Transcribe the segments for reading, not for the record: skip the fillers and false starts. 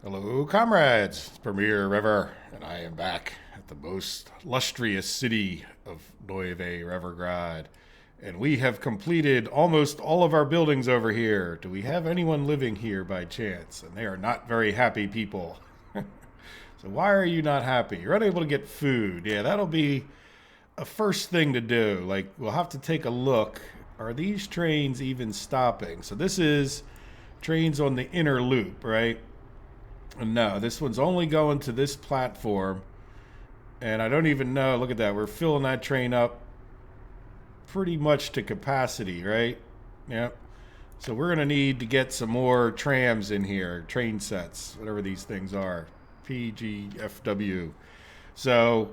Hello, comrades. It's Premier River, and I am back at the most lustrous city of Neuve Revergrad. And we have completed almost all of our buildings over here. Do we have anyone living here by chance? And they are not very happy people. So why are you not happy? You're unable to get food. Yeah, that'll be a first thing to do. Like, we'll have to take a look. Are these trains even stopping? So this is trains on the inner loop, right? No, this one's only going to this platform. And I don't even know. Look at that. We're filling that train up pretty much to capacity, right? Yep. So we're going to need to get some more trams in here. Train sets, whatever these things are. PGFW. So,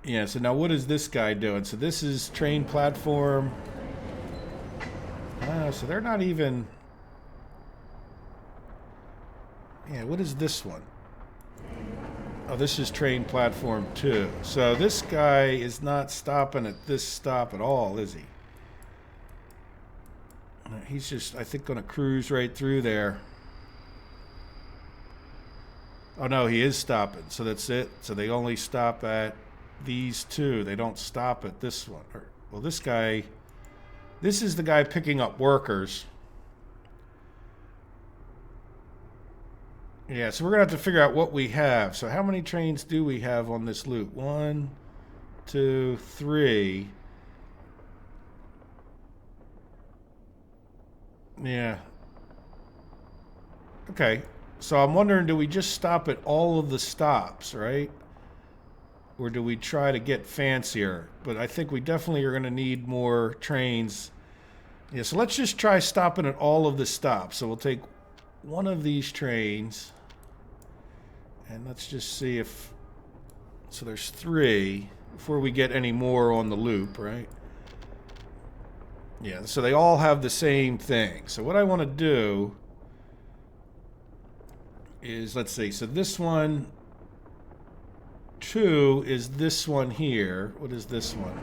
yeah. So now what is this guy doing? So this is train platform. So they're not even... Yeah, what is this one? Oh, this is train platform 2. So this guy is not stopping at this stop at all, is he? He's just, I think, going to cruise right through there. Oh, no, he is stopping. So that's it. So they only stop at these two. They don't stop at this one. Well, this guy... This is the guy picking up workers. Yeah, so we're going to have to figure out what we have. So how many trains do we have on this loop? 1, 2, 3. Yeah. Okay. So I'm wondering, do we just stop at all of the stops, right? Or do we try to get fancier? But I think we definitely are going to need more trains. Yeah, so let's just try stopping at all of the stops. So we'll take one of these trains, and let's just see if... So there's 3 before we get any more on the loop, right? Yeah, so they all have the same thing. So what I want to do is, let's see, so this one, 2 is this one here. What is this one?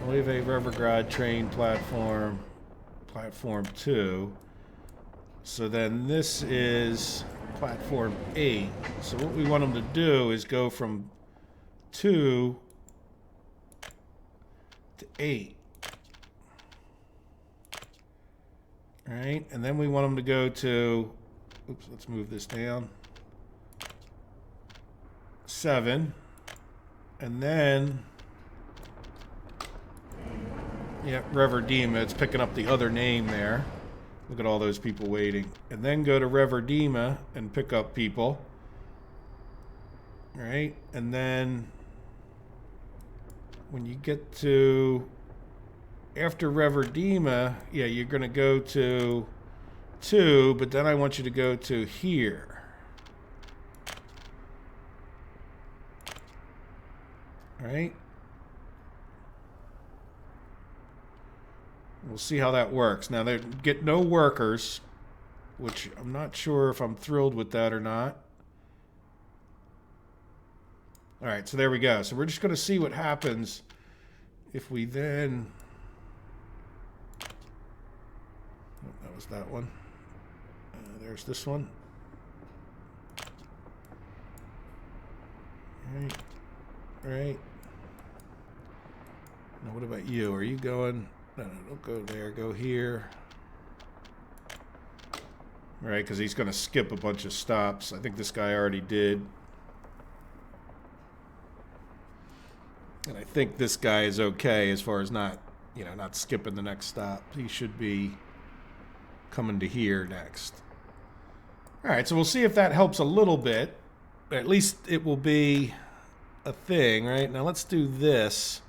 Neuve Revergrad train platform, platform 2. So then this is platform 8. So what we want them to do is go from 2 to 8. All right, and then we want them to go to, oops, let's move this down, 7. And then, yeah, Reverdima, it's picking up the other name there. Look at all those people waiting. And then go to Reverdima and pick up people. All right, and then when you get to after Reverdima, yeah, you're going to go to 2, but then I want you to go to here. All right. We'll see how that works. Now, they get no workers, which I'm not sure if I'm thrilled with that or not. All right, so there we go. So we're just going to see what happens if we then... Oh, that was that one. There's this one. Right. Right. Now, what about you? Are you going... No, don't go there. Go here. All right, because he's going to skip a bunch of stops. I think this guy already did. And I think this guy is okay as far as not, not skipping the next stop. He should be coming to here next. All right, so we'll see if that helps a little bit. At least it will be a thing, right? Now let's do this.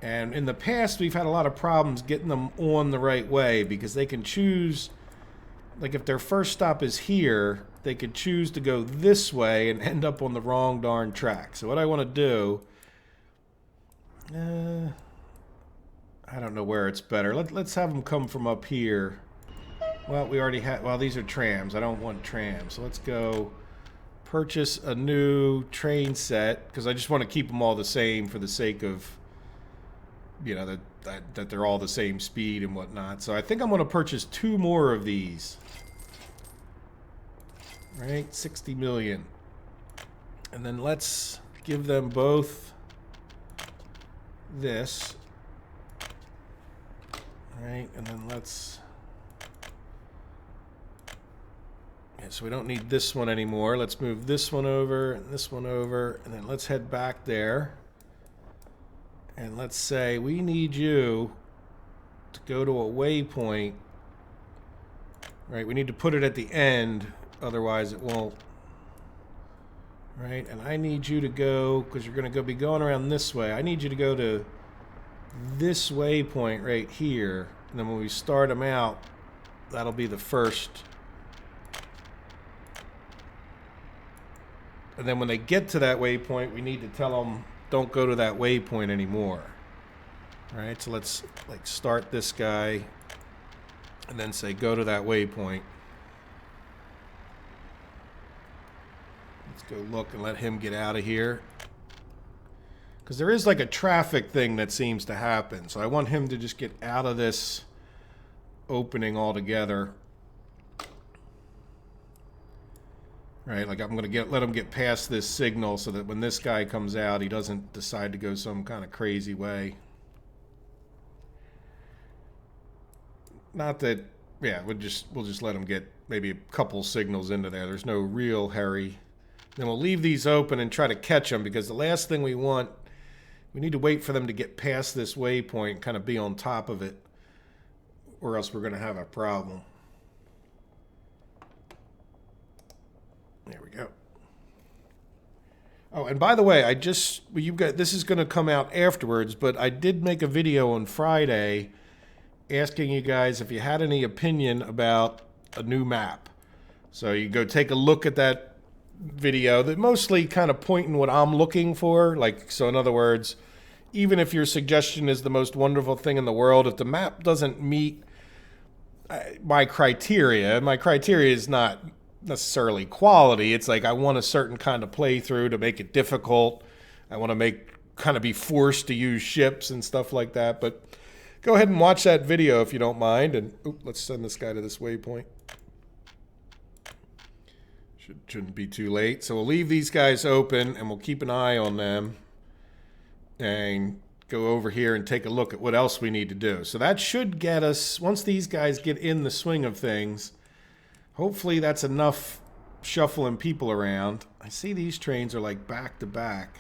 And in the past, we've had a lot of problems getting them on the right way because they can choose, like if their first stop is here, they could choose to go this way and end up on the wrong darn track. So what I want to do, I don't know where it's better. Let's have them come from up here. Well, we already have, well, these are trams. I don't want trams. So let's go purchase a new train set because I just want to keep them all the same for the sake of, that they're all the same speed and whatnot. So I think I'm going to purchase 2 more of these. right? 60 million. And then let's give them both this, right? And then let's, yeah, so we don't need this one anymore. Let's move this one over and this one over, and then let's head back there. And let's say we need you to go to a waypoint, right? We need to put it at the end, otherwise it won't. Right, and I need you to go, because you're going to be going around this way. I need you to go to this waypoint right here. And then when we start them out, that'll be the first. And then when they get to that waypoint, we need to tell them, don't go to that waypoint anymore. All right, so let's like start this guy and then say, go to that waypoint. Go look and let him get out of here. Because there is like a traffic thing that seems to happen. So I want him to just get out of this opening altogether. Right, like I'm going to let him get past this signal so that when this guy comes out, he doesn't decide to go some kind of crazy way. Not that, yeah, we'll just let him get maybe a couple signals into there. There's no real hurry. Then we'll leave these open and try to catch them, because the last thing we want, we need to wait for them to get past this waypoint and kind of be on top of it, or else we're going to have a problem. There we go. Oh, and by the way, this is going to come out afterwards, but I did make a video on Friday asking you guys if you had any opinion about a new map. So you go take a look at that video, that mostly kind of pointing what I'm looking for. Like, so in other words, even if your suggestion is the most wonderful thing in the world, if the map doesn't meet my criteria is not necessarily quality. It's like I want a certain kind of playthrough to make it difficult. I want to be forced to use ships and stuff like that. But go ahead and watch that video if you don't mind. And let's send this guy to this waypoint. Shouldn't be too late. So we'll leave these guys open and we'll keep an eye on them and go over here and take a look at what else we need to do. So that should get us, once these guys get in the swing of things, hopefully that's enough shuffling people around. I see these trains are like back to back.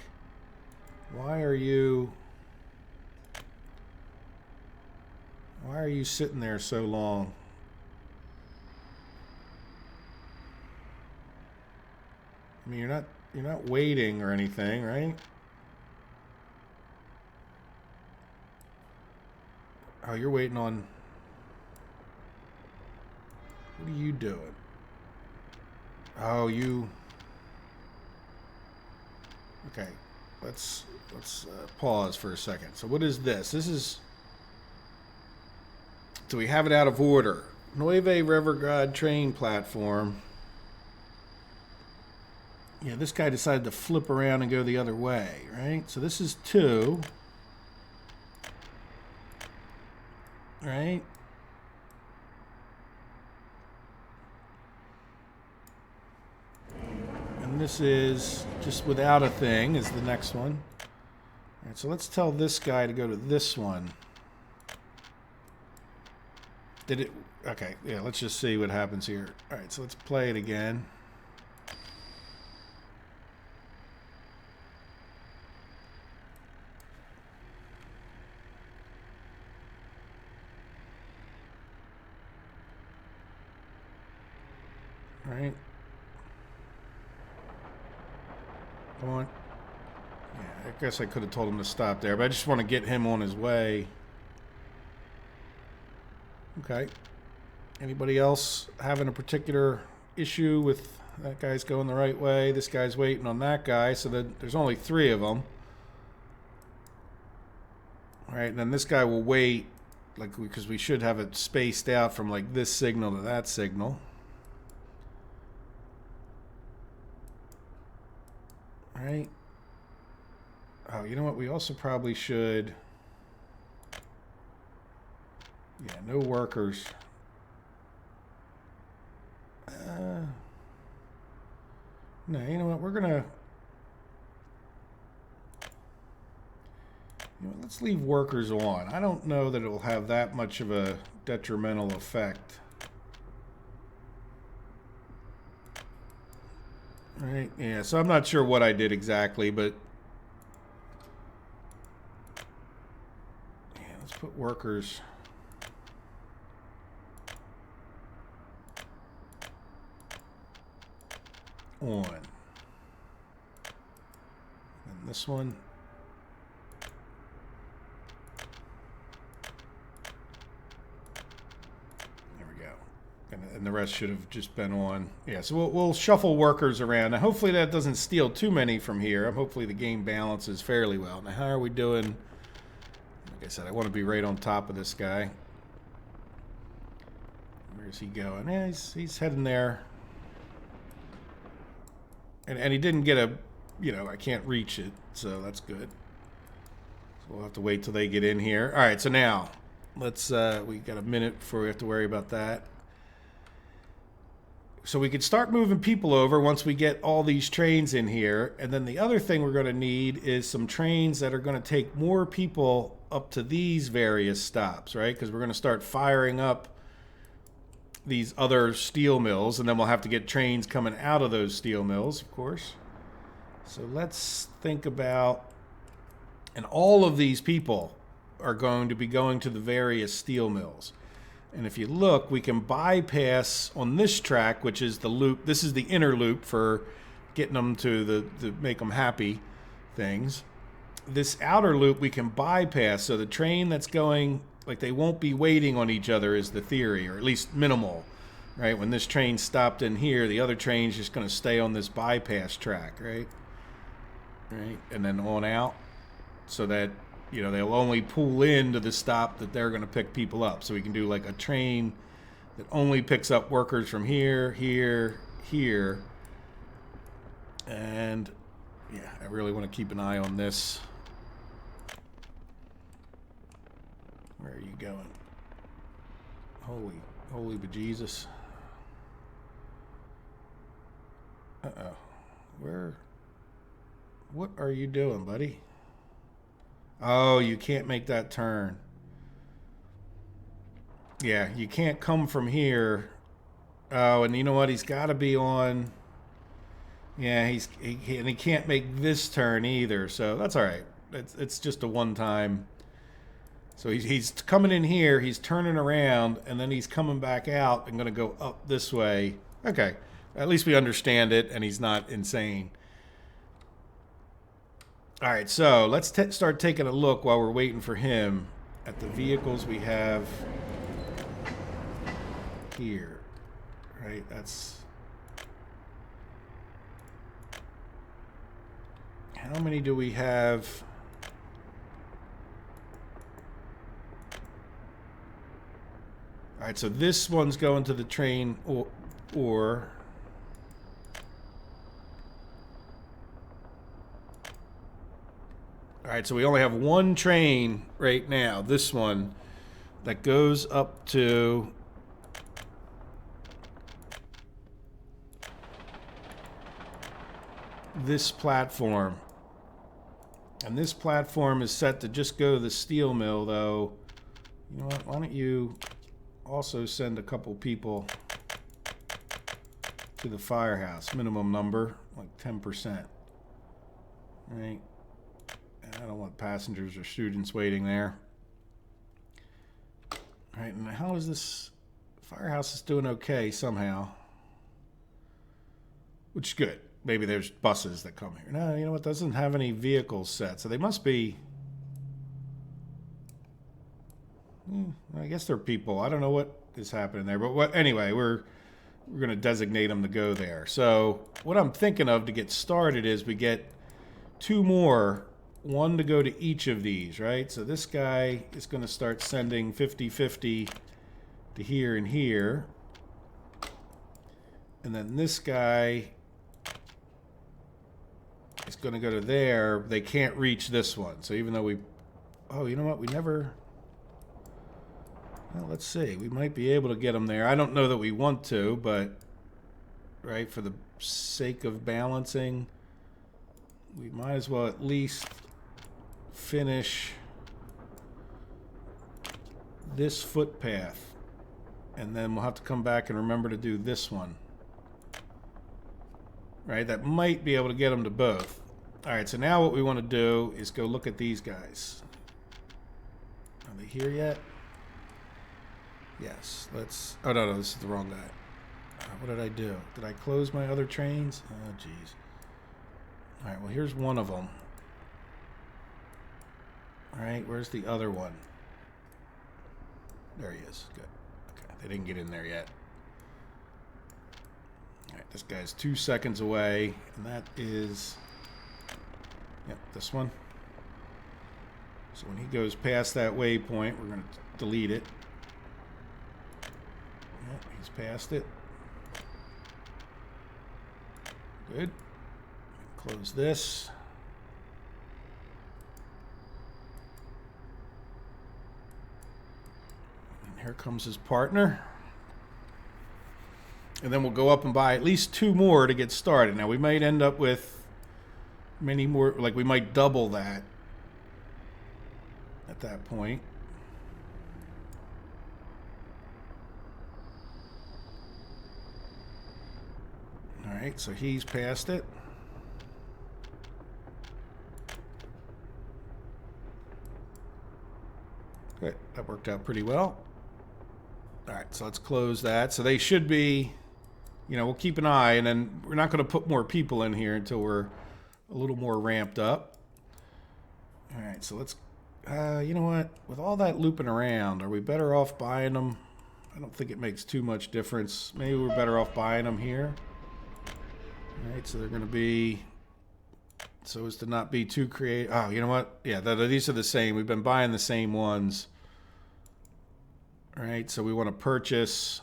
Why are you sitting there so long? I mean, you're not waiting or anything, right? Oh, you're waiting on... What are you doing? Oh, you... Okay, let's pause for a second. So what is this? This is... So we have it out of order. Nueve Revergrad train platform. Yeah, this guy decided to flip around and go the other way, right? So this is 2. Right? And this is just without a thing is the next one. All right, so let's tell this guy to go to this one. Did it? Okay, yeah, let's just see what happens here. All right, so let's play it again. Right. Come on. Yeah, I guess I could have told him to stop there, but I just want to get him on his way. Okay. Anybody else having a particular issue with that guy's going the right way? This guy's waiting on that guy, so that there's only 3 of them. All right, and then this guy will wait, like, because we should have it spaced out from like this signal to that signal. Right. Oh, you know what? We also probably should... Yeah, no workers. No, you know what? We're gonna. You know, let's leave workers on. I don't know that it will have that much of a detrimental effect. Right? Yeah. So I'm not sure what I did exactly, but yeah, let's put workers on. And this one. There we go. And the rest should have just been on. Yeah, so we'll shuffle workers around. Now, hopefully that doesn't steal too many from here. Hopefully the game balances fairly well. Now, how are we doing? Like I said, I want to be right on top of this guy. Where's he going? Yeah, he's heading there. And he didn't get a, you know, I can't reach it, so that's good. So we'll have to wait till they get in here. All right, so now, let's, we got a minute before we have to worry about that. So we could start moving people over once we get all these trains in here. And then the other thing we're going to need is some trains that are going to take more people up to these various stops, right? Because we're going to start firing up these other steel mills, and then we'll have to get trains coming out of those steel mills, of course. So let's think about, and all of these people are going to be going to the various steel mills. And if you look, we can bypass on this track, which is the loop. This is the inner loop for getting them to make them happy things. This outer loop we can bypass, so the train that's going, like, they won't be waiting on each other is the theory, or at least minimal, right? When this train stopped in here, the other train's just going to stay on this bypass track, right? Right, and then on out, so that, you know, they'll only pull into the stop that they're going to pick people up. So we can do like a train that only picks up workers from here, here, here. And yeah, I really want to keep an eye on this. Where are you going? Holy bejesus. Uh-oh. What are you doing, buddy? Oh, you can't make that turn. Yeah, you can't come from here. Oh, and you know what? He's got to be on. Yeah, he can't make this turn either. So that's all right. It's just a one-time. So he's coming in here. He's turning around, and then he's coming back out and going to go up this way. Okay, at least we understand it, and he's not insane. All right, so let's start taking a look while we're waiting for him at the vehicles we have here. Right, that's... How many do we have? All right, so this one's going to the train or all right, so we only have one train right now, this one, that goes up to this platform. And this platform is set to just go to the steel mill, though. You know what? Why don't you also send a couple people to the firehouse? Minimum number, like 10%. Right? I don't want passengers or students waiting there. All right, and how is this? Firehouse is doing okay somehow, which is good. Maybe there's buses that come here. No, you know what? Doesn't have any vehicles set, so they must be. I guess they're people. I don't know what is happening there, but what? Anyway, we're going to designate them to go there. So what I'm thinking of to get started is we get two more. One to go to each of these, right? So this guy is going to start sending 50-50 to here and here. And then this guy is going to go to there. They can't reach this one. So even though we... Oh, you know what? We never... Well, let's see. We might be able to get them there. I don't know that we want to, but... right? For the sake of balancing, we might as well at least finish this footpath. And then we'll have to come back and remember to do this one. Right? That might be able to get them to both. All right, so now what we want to do is go look at these guys. Are they here yet? Yes. Let's... Oh, no, this is the wrong guy. What did I do? Did I close my other trains? Oh, jeez. All right, well, here's one of them. All right, where's the other one? There he is. Good. Okay, they didn't get in there yet. All right, this guy's 2 seconds away, and that is... Yep, this one. So when he goes past that waypoint, we're going to delete it. Yep, he's past it. Good. Close this. And here comes his partner. And then we'll go up and buy at least 2 more to get started. Now we might end up with many more, like we might double that at that point. All right, so he's past it. Good, that worked out pretty well. All right, so let's close that. So they should be, you know, we'll keep an eye, and then we're not going to put more people in here until we're a little more ramped up. All right, so let's, you know what? With all that looping around, are we better off buying them? I don't think it makes too much difference. Maybe we're better off buying them here. All right, so they're going to be, so as to not be too creative. Oh, you know what? Yeah, these are the same. We've been buying the same ones. All right, so we want to purchase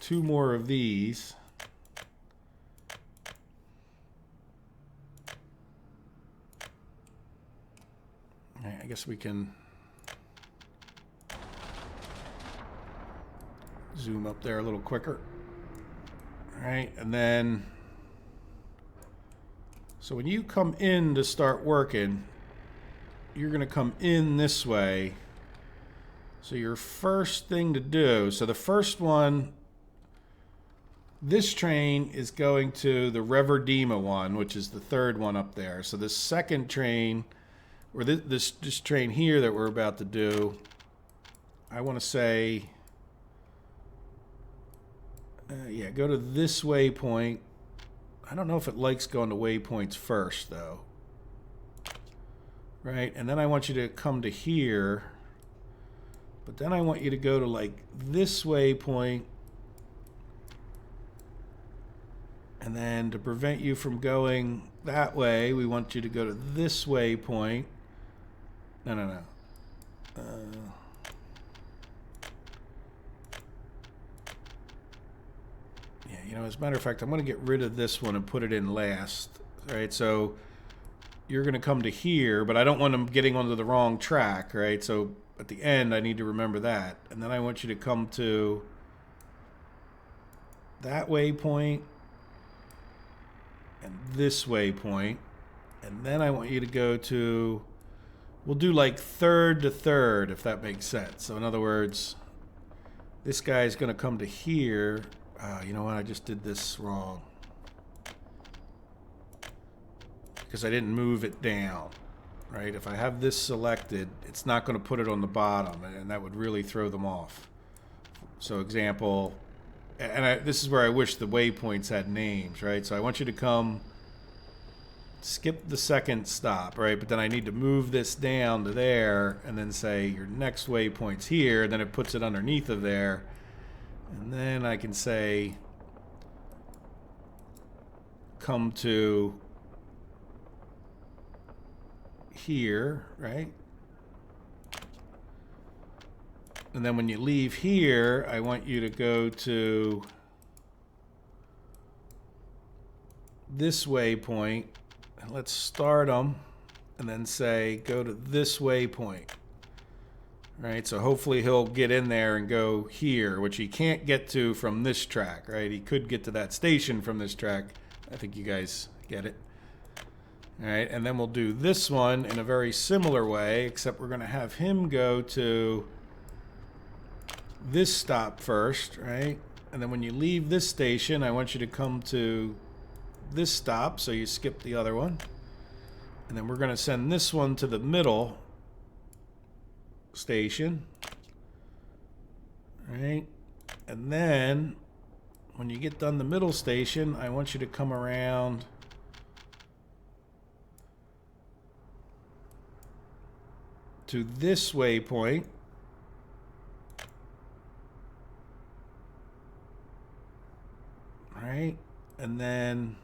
2 more of these. All right, I guess we can zoom up there a little quicker. All right, and then, so when you come in to start working, you're going to come in this way. So your first thing to do, so the first one, this train is going to the Reverdima one, which is the 3rd one up there. So the second train, or this train here that we're about to do, I want to say, yeah, go to this waypoint. I don't know if it likes going to waypoints first, though. Right, and then I want you to come to here, but then I want you to go to, like, this waypoint, and then to prevent you from going that way, we want you to go to this waypoint. No. Yeah, you know, as a matter of fact, I'm going to get rid of this one and put it in last. Right, so you're going to come to here, but I don't want them getting onto the wrong track, right? So at the end, I need to remember that. And then I want you to come to that waypoint and this waypoint. And then I want you to go to, we'll do like 3rd to 3rd, if that makes sense. So in other words, this guy is going to come to here. You know what? I just did this wrong. Because I didn't move it down, right? If I have this selected, it's not going to put it on the bottom, and that would really throw them off. So example, and this is where I wish the waypoints had names, right? So I want you to come, skip the second stop, right? But then I need to move this down to there, and then say your next waypoint's here, and then it puts it underneath of there. And then I can say, come to here, right? And then when you leave here, I want you to go to this waypoint, and let's start them, and then say, go to this waypoint. right? So hopefully he'll get in there and go here, which he can't get to from this track, right? He could get to that station from this track. I think you guys get it. All right, and then we'll do this one in a very similar way, except we're going to have him go to this stop first, right? And then when you leave this station, I want you to come to this stop, so you skip the other one. And then we're going to send this one to the middle station, right? And then when you get done the middle station, I want you to come around to this waypoint. Right? And then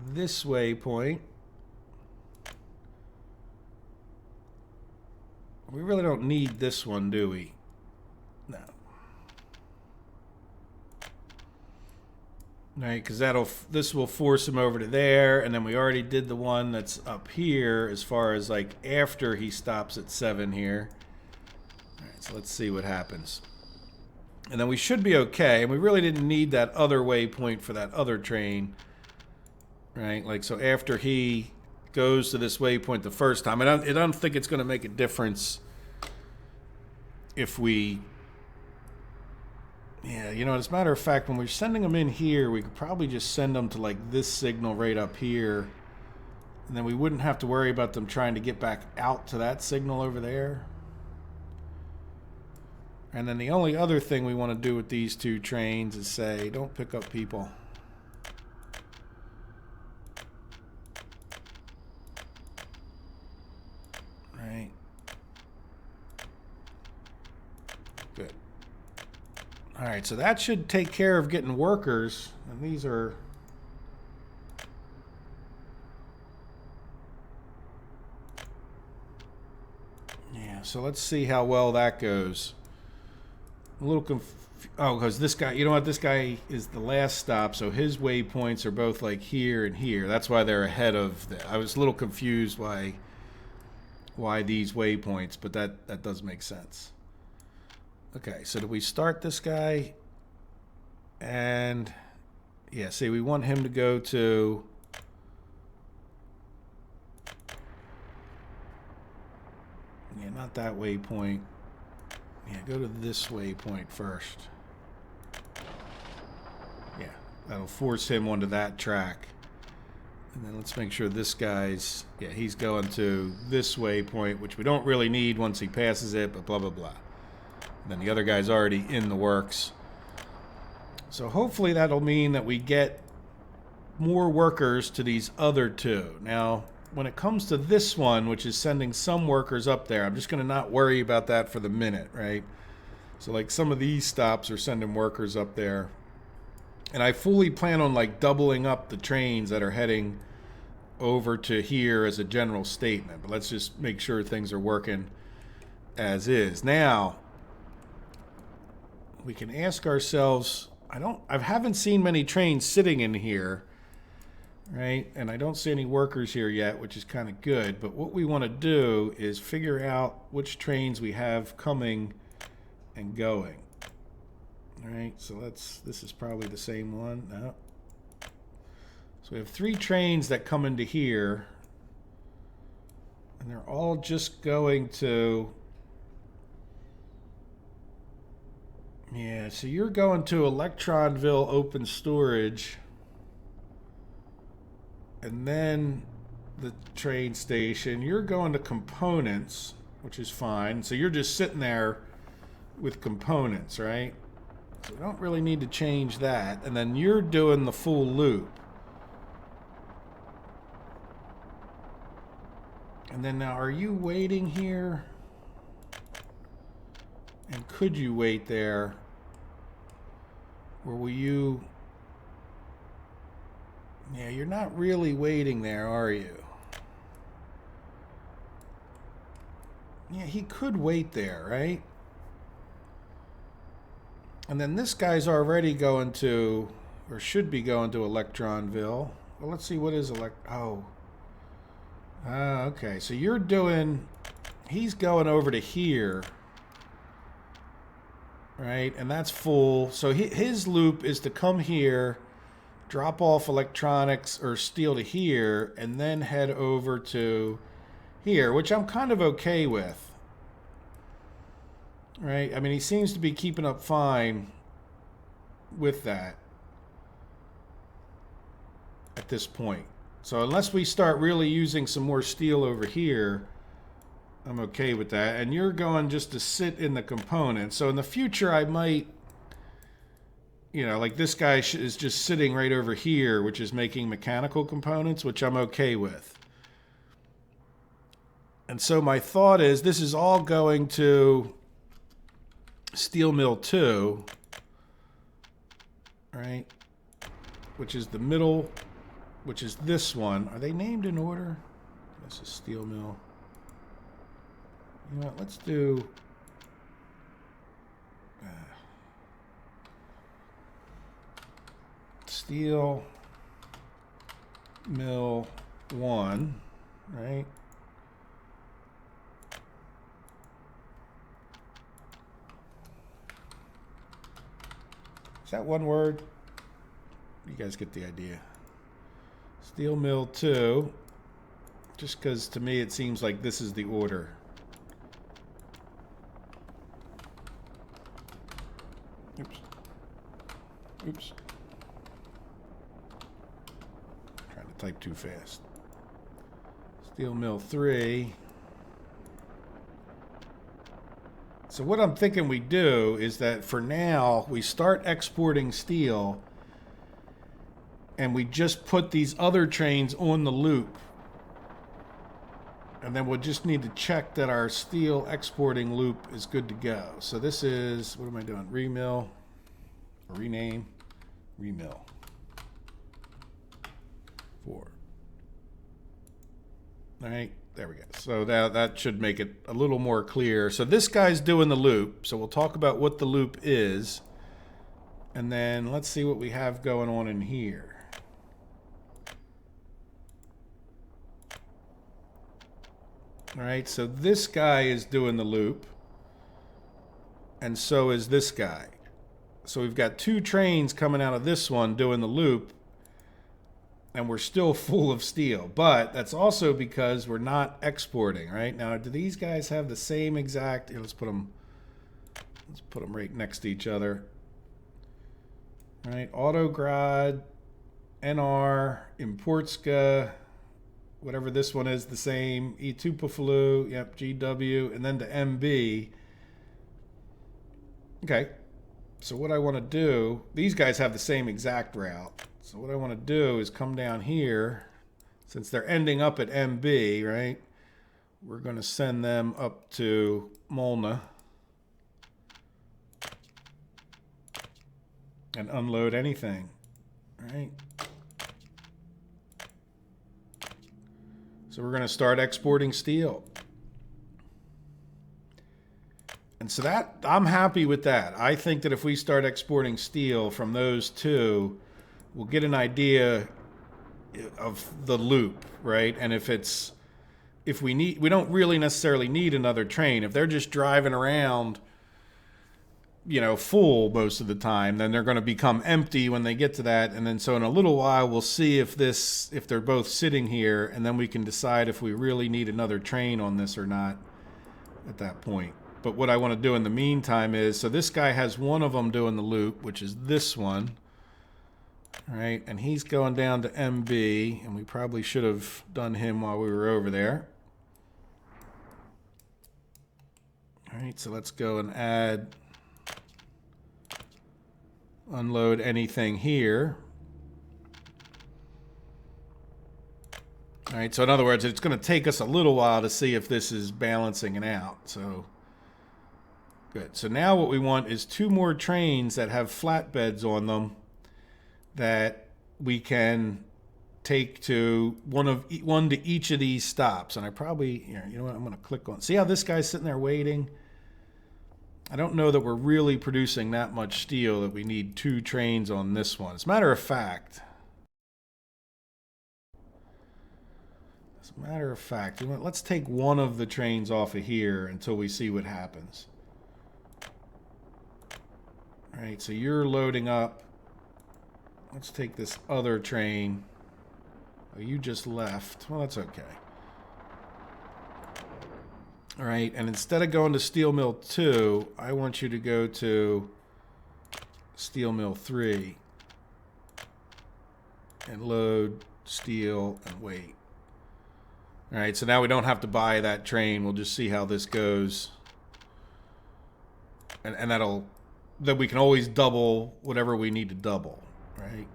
this waypoint. We really don't need this one, do we? No. Right, because this will force him over to there, and then we already did the one that's up here as far as like after he stops at 7 here. All right, so let's see what happens. And then we should be okay, and we really didn't need that other waypoint for that other train. Right, like so after he goes to this waypoint the first time, I don't think it's going to make a difference if we... Yeah, you know, as a matter of fact, when we're sending them in here, we could probably just send them to like this signal right up here. And then we wouldn't have to worry about them trying to get back out to that signal over there. And then the only other thing we want to do with these two trains is say, don't pick up people. Right. Good. All right, so that should take care of getting workers. And these are... Yeah, so let's see how well that goes. A little oh, because this guy, you know what, this guy is the last stop, so his waypoints are both like here and here. That's why they're ahead of I was a little confused why these waypoints, but that does make sense. Okay, so do we start this guy? And yeah, see, we want him to go to not that waypoint. Yeah, go to this waypoint first. Yeah, that'll force him onto that track. And then let's make sure this guy's, yeah, he's going to this waypoint, which we don't really need once he passes it, but blah, blah, blah. And then the other guy's already in the works. So hopefully that'll mean that we get more workers to these other two. Now, when it comes to this one, which is sending some workers up there, I'm just going to not worry about that for the minute, right? So like some of these stops are sending workers up there. And I fully plan on like doubling up the trains that are heading over to here as a general statement. But let's just make sure things are working as is. Now, we can ask ourselves, I haven't seen many trains sitting in here. Right, and I don't see any workers here yet, which is kind of good. But what we want to do is figure out which trains we have coming and going. All right, so this is probably the same one. No. So we have 3 trains that come into here, and they're all just going to... Yeah, so you're going to Electronville Open Storage. And then the train station, you're going to components, which is fine. So you're just sitting there with components, right? So we don't really need to change that. And then you're doing the full loop. And then now, are you waiting here? And could you wait there? Or will you... Yeah, you're not really waiting there, are you? Yeah, he could wait there, right? And then this guy's already going to, or should be going to Electronville. Well, let's see, what is oh. Okay, so you're doing, he's going over to here, right? And that's full. So his loop is to come here, drop off electronics or steel to here, and then head over to here, which I'm kind of okay with. Right? I mean, he seems to be keeping up fine with that at this point. So unless we start really using some more steel over here, I'm okay with that. And you're going just to sit in the component. So in the future, I might, you know, like this guy is just sitting right over here, which is making mechanical components, which I'm okay with. And so my thought is this is all going to steel mill 2, right? Which is the middle, which is this one. Are they named in order? This is steel mill. You know what? Let's do steel mill 1, right? Is that one word? You guys get the idea. Steel mill 2, just because to me it seems like this is the order. Oops. Oops. Trying to type too fast. Steel mill 3. So what I'm thinking we do is that for now, we start exporting steel and we just put these other trains on the loop. And then we'll just need to check that our steel exporting loop is good to go. So this is, what am I doing? Remill, rename, remill. 4. All right. There we go. So that should make it a little more clear. So this guy's doing the loop. So we'll talk about what the loop is. And then let's see what we have going on in here. All right, so this guy is doing the loop. And so is this guy. So we've got 2 trains coming out of this one doing the loop. And we're still full of steel, but that's also because we're not exporting, right? Now, do these guys have the same exact, here, let's put them right next to each other. All right, Autograd, NR, Importska, whatever this one is, the same, E242, yep, GW, and then to MB. Okay, so what I want to do, these guys have the same exact route. So what I want to do is come down here, since they're ending up at MB, right? We're going to send them up to Molna and unload anything, right? So we're going to start exporting steel. And so that, I'm happy with that. I think that if we start exporting steel from those 2, we'll get an idea of the loop, right? And if we don't really necessarily need another train. If they're just driving around, you know, full most of the time, then they're going to become empty when they get to that. And then so in a little while, we'll see if they're both sitting here, and then we can decide if we really need another train on this or not at that point. But what I want to do in the meantime is, so this guy has one of them doing the loop, which is this one. All right, and he's going down to MB, and we probably should have done him while we were over there. All right, so let's go and unload anything here. All right, so in other words, it's going to take us a little while to see if this is balancing it out. So good. So now what we want is 2 more trains that have flatbeds on them that we can take to one to each of these stops. And I probably, here, you know what, I'm going to click on, see how this guy's sitting there waiting? I don't know that we're really producing that much steel that we need 2 trains on this one. As a matter of fact, As a matter of fact, let's take one of the trains off of here until we see what happens. All right, so you're loading up. Let's take this other train. Oh, you just left. Well, that's okay. All right, and instead of going to Steel Mill 2, I want you to go to Steel Mill 3 and load steel and wait. All right, so now we don't have to buy that train. We'll just see how this goes. And then we can always double whatever we need to double, right?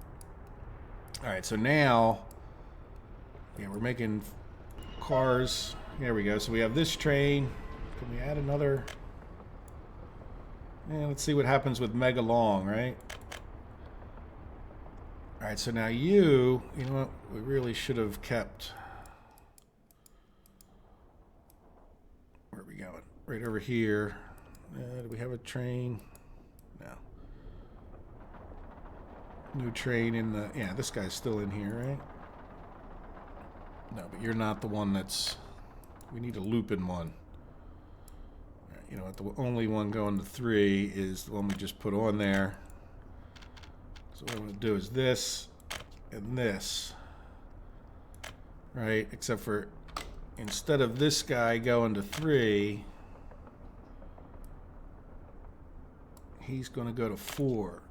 All right, so now, yeah, we're making cars. There we go. So we have this train. Can we add another? Yeah, let's see what happens with Mega Long, right? All right, so now you know what? We really should have kept... Where are we going? Right over here. Do we have a train? No. No train in the... Yeah, this guy's still in here, right? No, but you're not the one that's... We need a looping one. Right, you know what? The only one going to 3 is the one we just put on there. So what I'm going to do is this and this. Right? Except for instead of this guy going to 3, he's going to go to 4.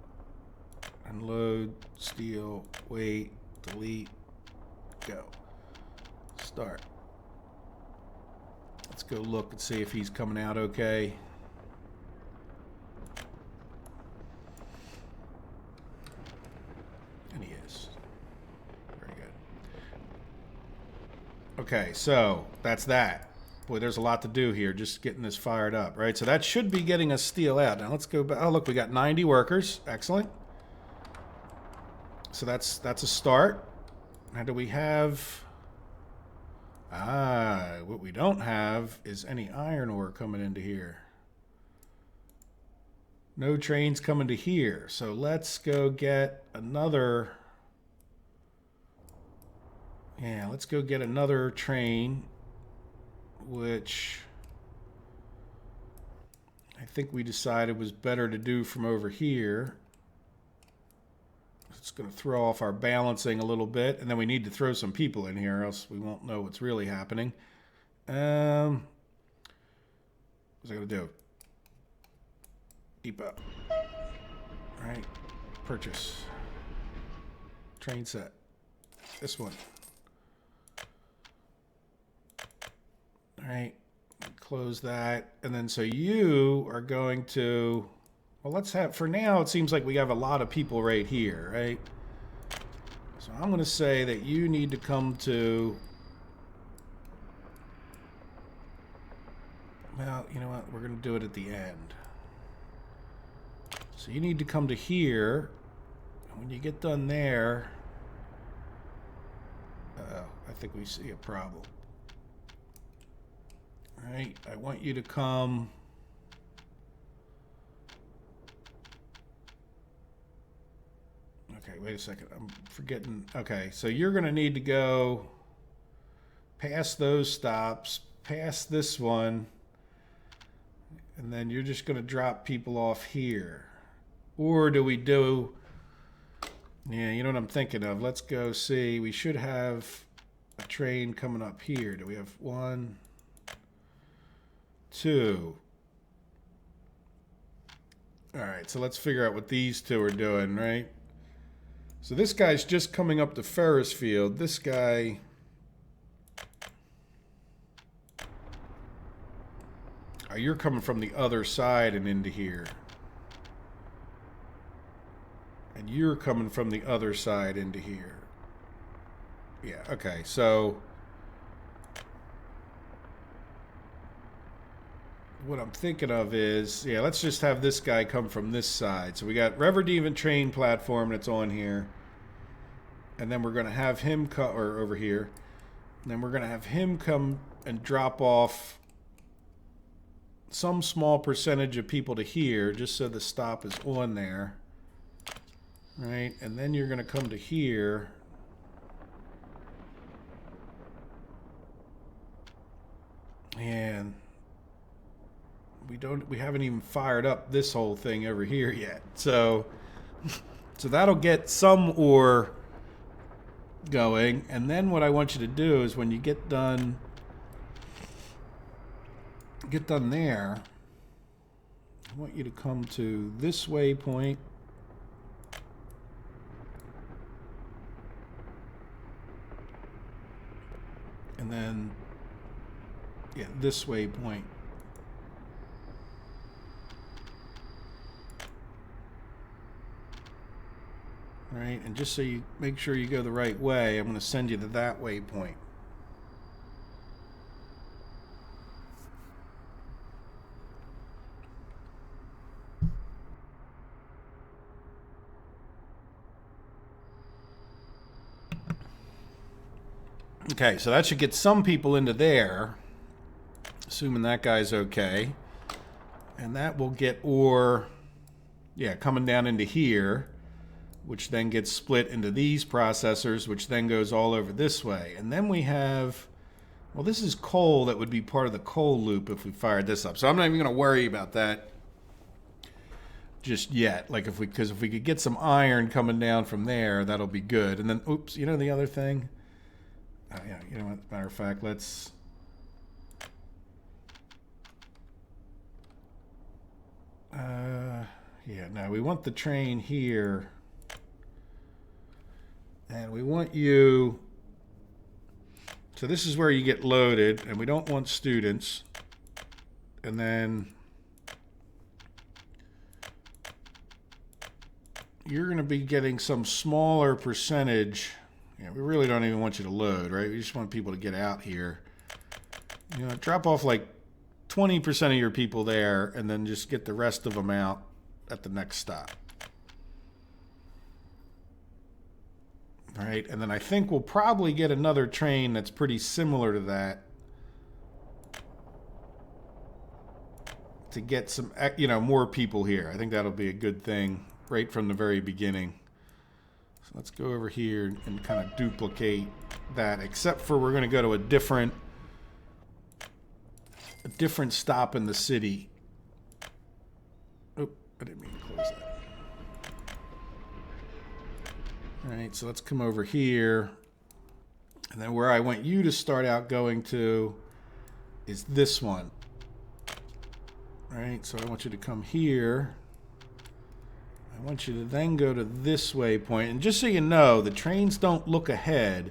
Unload, steal, wait, delete, go. Start. Let's go look and see if he's coming out okay. And he is. Very good. Okay, so that's that. Boy, there's a lot to do here, just getting this fired up, right? So that should be getting us steel out. Now let's go back. Oh, look, we got 90 workers. Excellent. So that's a start. Now do we have... what we don't have is any iron ore coming into here. No trains coming to here. So let's go get another... Yeah, let's go get another train, which I think we decided was better to do from over here. It's going to throw off our balancing a little bit, and then we need to throw some people in here, or else we won't know what's really happening. What's I going to do? Depot. All right. Purchase. Train set. This one. All right. Close that. And then so you are going to... Well, let's have... For now, it seems like we have a lot of people right here, right? So I'm going to say that you need to come to... Well, you know what? We're going to do it at the end. So you need to come to here. And when you get done there... I think we see a problem. All right. I want you to come... Okay, wait a second. I'm forgetting. Okay, so you're going to need to go past those stops, past this one, and then you're just going to drop people off here. Or do we do... Yeah, you know what I'm thinking of. Let's go see. We should have a train coming up here. Do we have 1, 2? All right, so let's figure out what these two are doing, right? So this guy's just coming up to Ferris Field. This guy... Oh, you're coming from the other side and into here. And you're coming from the other side into here. Yeah, okay, so... What I'm thinking of is, yeah, let's just have this guy come from this side. So we got Reverdevant train platform that's on here. And then we're going to have him come, or over here. And then we're going to have him come and drop off some small percentage of people to here, just so the stop is on there. Right? And then you're going to come to here. And we haven't even fired up this whole thing over here yet. So that'll get some ore going. And then what I want you to do is when you get done there, I want you to come to this waypoint. And then, yeah, this waypoint. All right, and just so you make sure you go the right way, I'm going to send you to that waypoint. Okay, so that should get some people into there, assuming that guy's okay. And that will get ore, yeah, coming down into here, which then gets split into these processors, which then goes all over this way. And then we have, well, this is coal that would be part of the coal loop if we fired this up. So I'm not even going to worry about that just yet. Like because if we could get some iron coming down from there, that'll be good. And then, oops, you know the other thing? Yeah, you know what, as a matter of fact, let's... yeah, no, we want the train here. And we want you... So this is where you get loaded, and we don't want students. And then... you're going to be getting some smaller percentage... Yeah, we really don't even want you to load, right? We just want people to get out here. You know, drop off like 20% of your people there, and then just get the rest of them out at the next stop. All right, and then I think we'll probably get another train that's pretty similar to that to get some, you know, more people here. I think that'll be a good thing right from the very beginning. So let's go over here and kind of duplicate that, except for we're going to go to a different stop in the city. Oh, I didn't mean to close that. All right, so let's come over here. And then where I want you to start out going to is this one. All right, so I want you to come here. I want you to then go to this waypoint. And just so you know, the trains don't look ahead.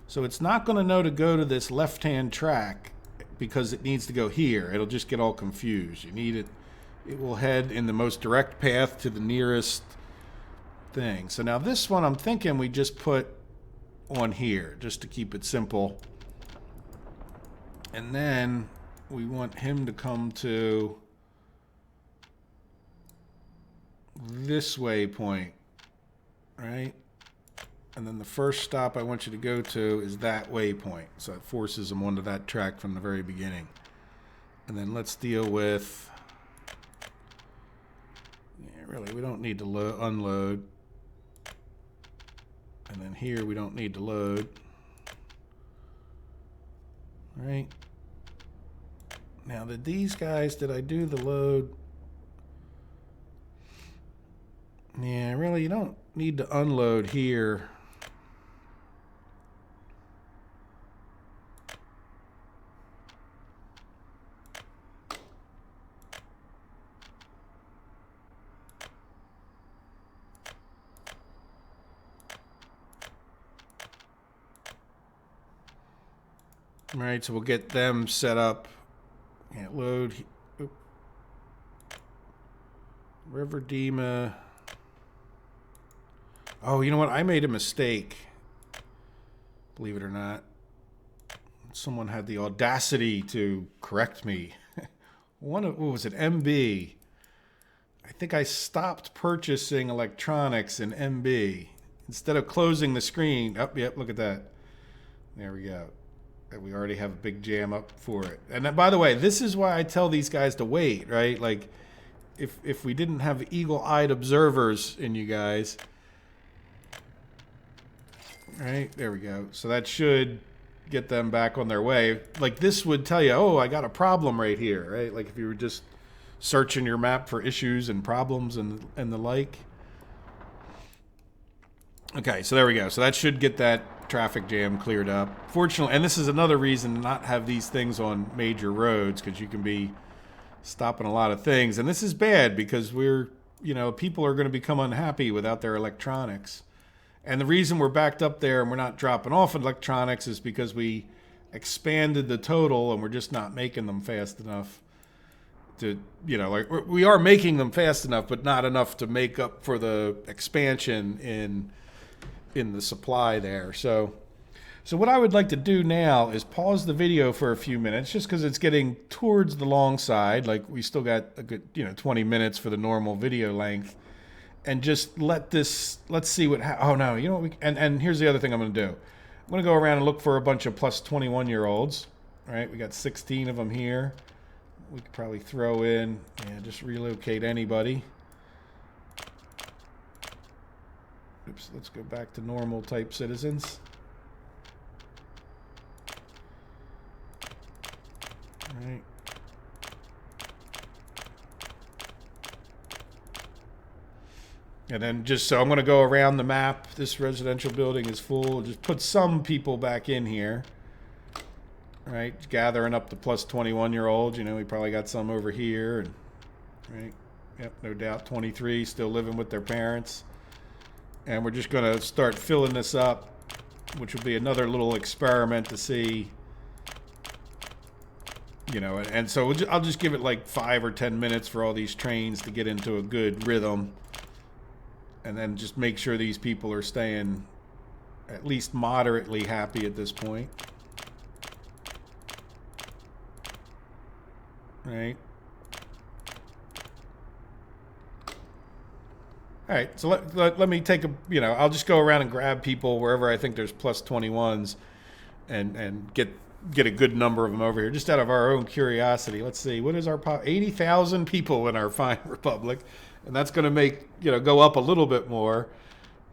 So it's not going to know to go to this left-hand track because it needs to go here. It'll just get all confused. You need it. It will head in the most direct path to the nearest thing. So now this one I'm thinking we just put on here just to keep it simple. And then we want him to come to this waypoint, right? And then the first stop I want you to go to is that waypoint. So it forces them onto that track from the very beginning. And then let's deal with, yeah, really, we don't need to unload. And then here we don't need to load. All right. Now, did I do the load? Yeah, really, you don't need to unload here. All right, so we'll get them set up. Yeah, load. Oop. River Dema. Oh, you know what? I made a mistake. Believe it or not. Someone had the audacity to correct me. What was it? MB. I think I stopped purchasing electronics in MB. Instead of closing the screen. Oh, yep, look at that. There we go. We already have a big jam up for it. And then, by the way, this is why I tell these guys to wait, right? Like, if we didn't have eagle-eyed observers in you guys... Right, there we go. So that should get them back on their way. Like this would tell you, oh, I got a problem right here, right? Like if you were just searching your map for issues and problems and the like. Okay, so there we go. So that should get that traffic jam cleared up. Fortunately, and this is another reason to not have these things on major roads, because you can be stopping a lot of things. And this is bad because people are going to become unhappy without their electronics. And the reason we're backed up there and we're not dropping off electronics is because we expanded the total and we're just not making them fast enough to, we are making them fast enough, but not enough to make up for the expansion in the supply there. So what I would like to do now is pause the video for a few minutes, just because it's getting towards the long side. Like we still got a good 20 minutes for the normal video length, and just let's see what and here's the other thing I'm going to do. I'm going to go around and look for a bunch of plus 21-year-olds. All right, we got 16 of them here. We could probably throw in, just relocate anybody. Oops, let's go back to normal type citizens. All right. And then so I'm going to go around the map. This residential building is full. Just put some people back in here. All right, gathering up the plus 21-year-olds. We probably got some over here. And, right, yep, no doubt 23 still living with their parents. And we're just going to start filling this up, which will be another little experiment to see, and so I'll just give it like 5 or 10 minutes for all these trains to get into a good rhythm. And then just make sure these people are staying at least moderately happy at this point. Right. All right, so let me take I'll just go around and grab people wherever I think there's plus 21s and get a good number of them over here, just out of our own curiosity. Let's see, what is our 80,000 people in our fine republic, and that's going to make, go up a little bit more.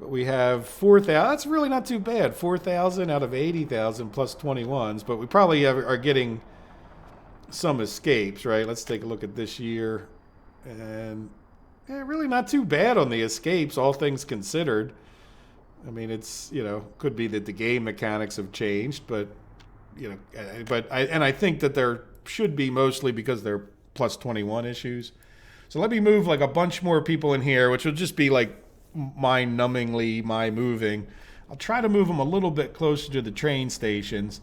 But we have 4,000. That's really not too bad. 4,000 out of 80,000 plus 21s, but we probably are getting some escapes, right? Let's take a look at this year. And really not too bad on the escapes, all things considered. I mean, it's, could be that the game mechanics have changed, but, I think that there should be mostly because they're plus 21 issues. So let me move like a bunch more people in here, which will just be like mind-numbingly my moving. I'll try to move them a little bit closer to the train stations,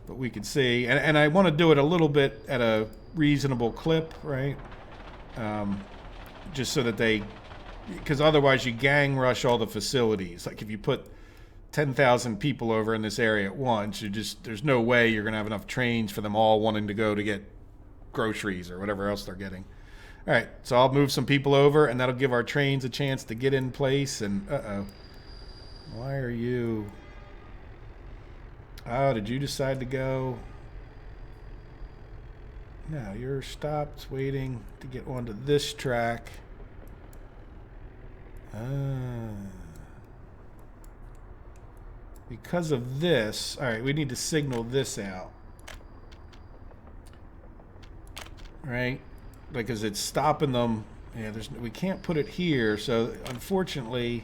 but we can see. And I want to do it a little bit at a reasonable clip, right? Just so that because otherwise you gang rush all the facilities. Like if you put 10,000 people over in this area at once, there's no way you're going to have enough trains for them all wanting to go to get groceries or whatever else they're getting. All right, so I'll move some people over, and that'll give our trains a chance to get in place. And why are you? Oh, did you decide to go? No, you're stopped waiting to get onto this track. Because of this, all right, we need to signal this out. Right? Because it's stopping them. Yeah, we can't put it here, so unfortunately,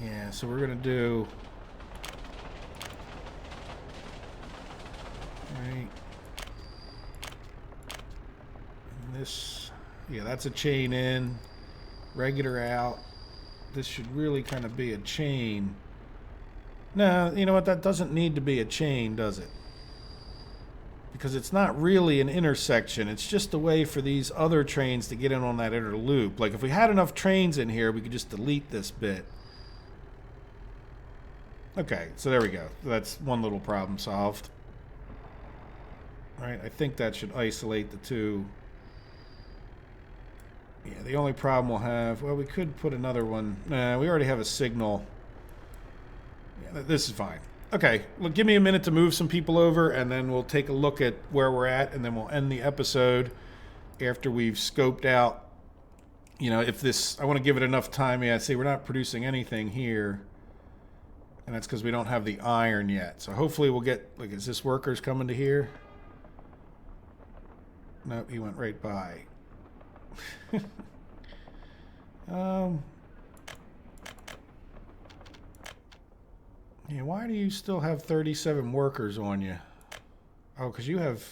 yeah, so we're gonna do, right, and this, yeah, that's a chain in, regular out. This should really kind of be a chain. No, you know what, that doesn't need to be a chain, does it? Because it's not really an intersection. It's just a way for these other trains to get in on that inner loop. Like if we had enough trains in here, we could just delete this bit. Okay, so there we go. That's one little problem solved. All right, I think that should isolate the two. Yeah, the only problem we'll have, well, we could put another one. Nah, we already have a signal. Yeah, this is fine. Okay, well, give me a minute to move some people over, and then we'll take a look at where we're at, and then we'll end the episode after we've scoped out, if this, I want to give it enough time. Yeah, see, we're not producing anything here. And that's because we don't have the iron yet. So hopefully we'll get, like, is this workers coming to here? Nope, he went right by. Yeah, why do you still have 37 workers on you? Oh, because you have...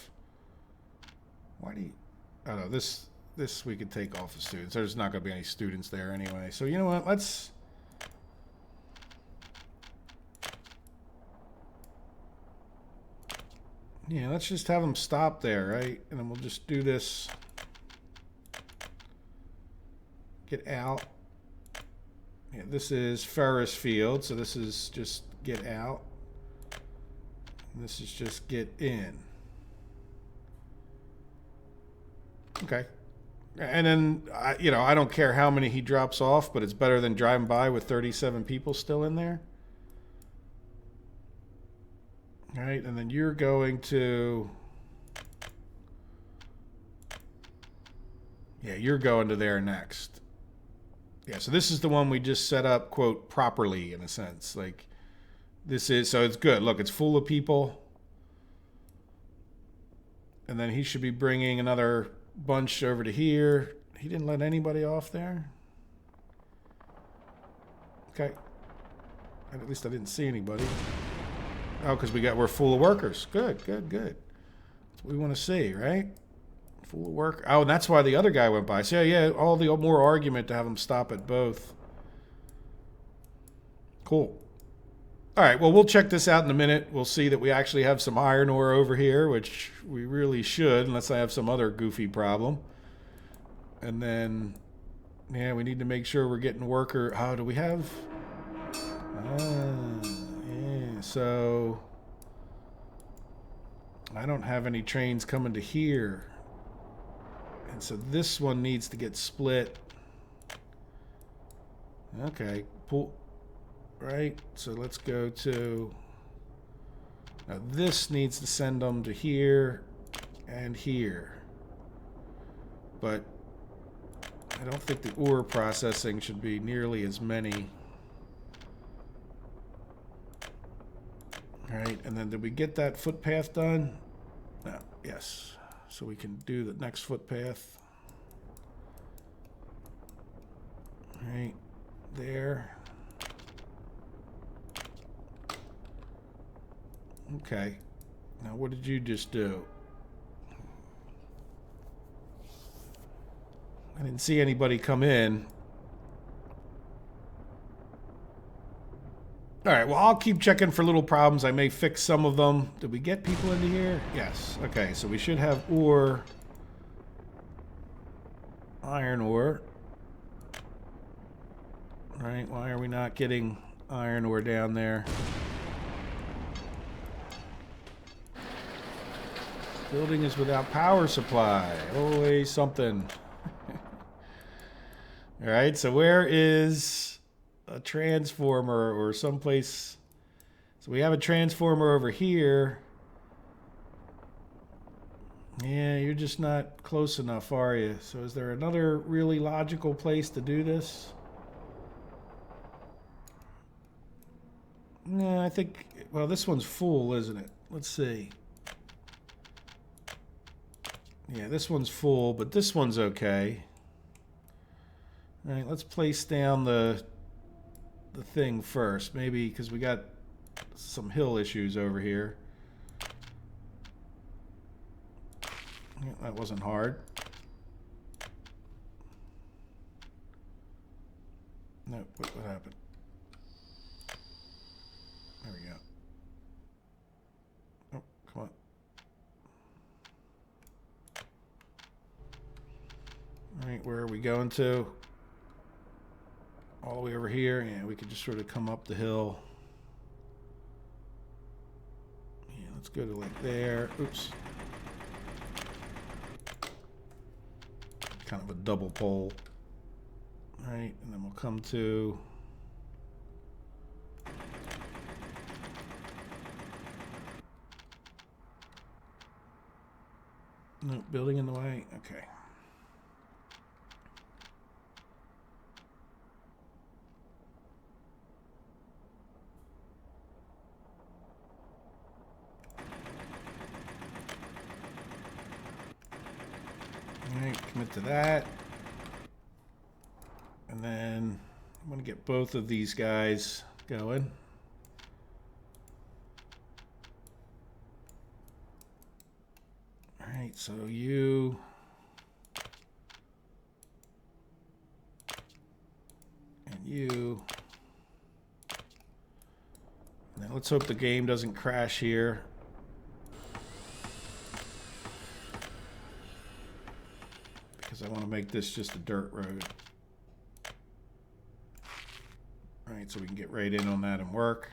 Why do you... Oh, no, this we could take off the students. There's not going to be any students there anyway. So you know what? Let's... Yeah, let's just have them stop there, right? And then we'll just do this. Get out. Yeah, this is Ferris Field, so this is just get out. And this is just get in. Okay. And then, you know, I don't care how many he drops off, but it's better than driving by with 37 people still in there. All right, and then you're going to... Yeah, you're going to there next. Yeah, so this is the one we just set up, quote, properly, in a sense. Like, this is... So it's good. Look, it's full of people. And then he should be bringing another bunch over to here. He didn't let anybody off there. Okay. At least I didn't see anybody. Oh, because we're full of workers. Good, good, good. That's what we want to see, right? Full of work. Oh, and that's why the other guy went by. So yeah, all the more argument to have him stop at both. Cool. All right, well, we'll check this out in a minute. We'll see that we actually have some iron ore over here, which we really should, unless I have some other goofy problem. And then, yeah, we need to make sure we're getting worker... Oh, do we have... yeah, so... I don't have any trains coming to here. And so this one needs to get split. Okay, pull... Right, so let's go to... Now this needs to send them to here and here. But I don't think the ore processing should be nearly as many. All right, and then did we get that footpath done? No, yes. So we can do the next footpath. All right, there. Okay. Now what did you just do? I didn't see anybody come in. All right, well, I'll keep checking for little problems. I may fix some of them. Did we get people into here? Yes. Okay, so we should have ore. Iron ore. All right, why are we not getting iron ore down there? Building is without power supply. Always something. All right, so where is a transformer or someplace? So we have a transformer over here. Yeah, you're just not close enough, are you? So is there another really logical place to do this? No, I think, well, this one's full, isn't it? Let's see. Yeah, this one's full, but this one's okay. All right, let's place down the thing first. Maybe because we got some hill issues over here. Yeah, that wasn't hard. No, what happened? There we go. Oh, come on. All right, where are we going to? All the way over here. Yeah, we could just sort of come up the hill. Yeah, let's go to like there. Oops. Kind of a double pole. All right, and then we'll come to... No, building in the way. Okay. Commit to that. And then I'm going to get both of these guys going. All right, so you... and you... Now let's hope the game doesn't crash here. Because I want to make this just a dirt road. All right, so we can get right in on that and work.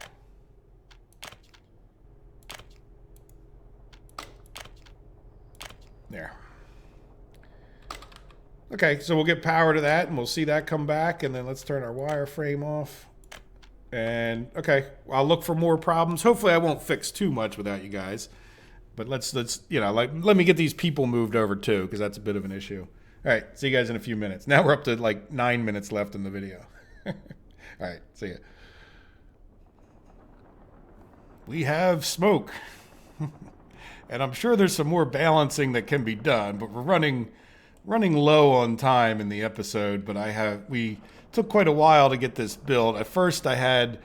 There. Okay, so we'll get power to that and we'll see that come back, and then let's turn our wireframe off. And okay, I'll look for more problems. Hopefully I won't fix too much without you guys. But let's you know, like, let me get these people moved over too, because that's a bit of an issue. All right, see you guys in a few minutes. Now we're up to like 9 minutes left in the video. All right, see ya. We have smoke. And I'm sure there's some more balancing that can be done, but we're running low on time in the episode, but we took quite a while to get this built. At first I had